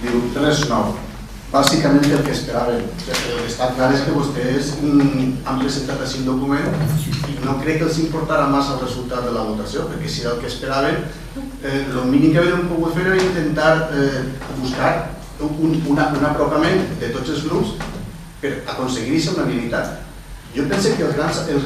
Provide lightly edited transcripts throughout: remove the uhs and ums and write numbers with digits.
Diu, res nou. Bàsicament el que esperàvem. El que està clar és que vostès han presentat així un document i no crec que els importarà massa el resultat de la votació, perquè si era el que esperaven, el mínim que havíem pogut fer era intentar buscar un apropament de tots els grups per aconseguir aquesta unanimitat. Jo penso que els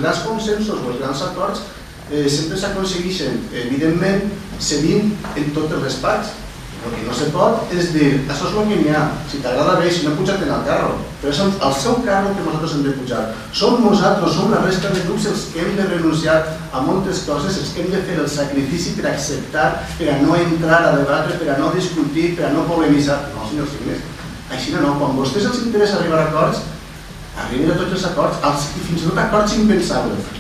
grans consensos o els grans acords sempre s'aconsegueixen, evidentment, cedint en totes les parts. El que no se pot és dir, això és el que n'hi ha, si t'agrada bé, si no puja't en el carro, però és el seu carro que nosaltres hem de pujar. Som nosaltres, som la resta de grups els que hem de renunciar a moltes coses, els que hem de fer el sacrifici per acceptar, per a no entrar a debatre, per a no discutir, per a no polemitzar. No, senyor Signes, així no, quan a vostès els interessa arribar a acords, arriben a tots els acords, i fins i tot acords impensables.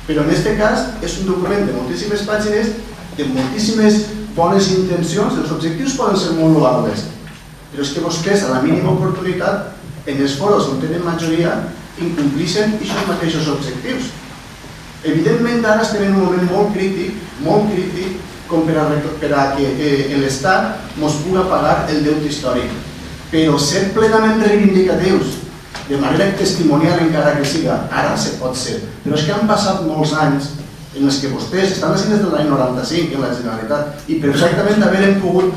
Però en aquest cas és un document de moltíssimes pàgines, de moltíssimes bones intencions, els objectius poden ser molt loables, però és que vostès, a la mínima oportunitat, en els foros on tenen majoria, incompleixen aquests mateixos objectius. Evidentment, ara estem en un moment molt crític, com per a que l'Estat ens pugui pagar el deute històric, però ser plenament reivindicatius, de manera testimonial encara que siga, ara se pot ser, però és que han passat molts anys en els que vostès estan així des de l'any 95 en la Generalitat i perfectament haver pogut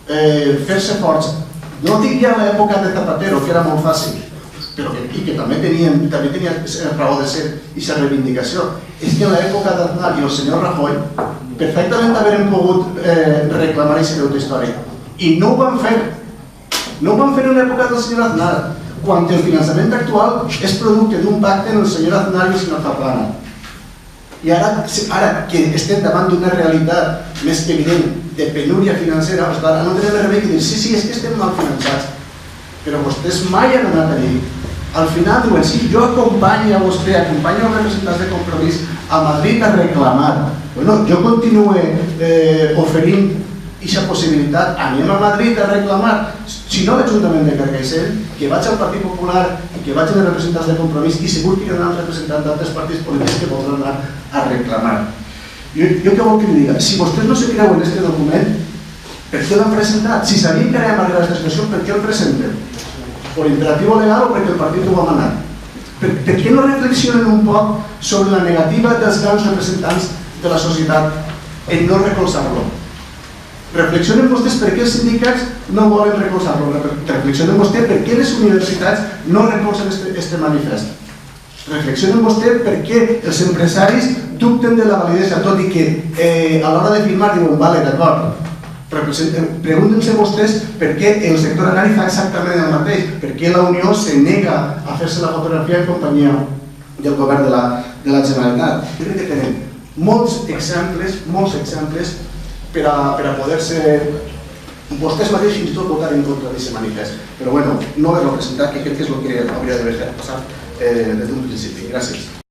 fer-se forts. No dic ja a l'època de Zapatero, que era molt fàcil, i que també tenia raó de ser aquesta reivindicació. És que en l'època d'Aznar i el senyor Rajoy perfectament haver pogut reclamar aquest deute històric. I no ho van fer. No ho van fer en l'època del senyor Aznar, quan el finançament actual és producte d'un pacte entre el senyor Aznar i el senyor Zaplana. I ara que estem davant d'una realitat més que evident de penúria financera, no tenim remei que dir, sí, és que estem mal finançats, però vostès mai han anat allí. Al final diuen, sí, jo acompanyo a vostè, acompanyo els representants de Compromís a Madrid a reclamar. Bueno, jo continuo oferint aquesta possibilitat, anem a Madrid a reclamar, si no l'Ajuntament de Carcaixent, que vaig al Partit Popular i que vaig als representants de Compromís i segur que hi haurà representants d'altres partits polítics que voldran anar a reclamar. Jo què vol que li diga? Si vostès no se creuen aquest document, per què l'han presentat? Si sabien que anàvem a arribar a aquesta situació, per què el presenten? Per imperatiu legal o perquè el partit ho va manar? Per què no reflexionen un poc sobre la negativa dels grans representants de la societat en no recolzar-lo? Reflexionen vostès per què els sindicats no volen recolzar-lo. Reflexionen vostès per què les universitats no recolzen aquest manifest. Reflexionen vostès per què els empresaris dubten de la validesa, tot i que a l'hora de firmar diuen, vale, d'acord. Pregunten-se vostès per què el sector agrari fa exactament el mateix, per què la Unió se nega a fer-se la fotografia en companyia del govern de la Generalitat. Jo crec que tenim molts exemples per a poder-se vostès mateixos fins i tot votar en contra d'aquest manifest. Però bueno, no haver-lo presentat, que crec que és el que hauria d'haver passat des d'un principi. Gràcies.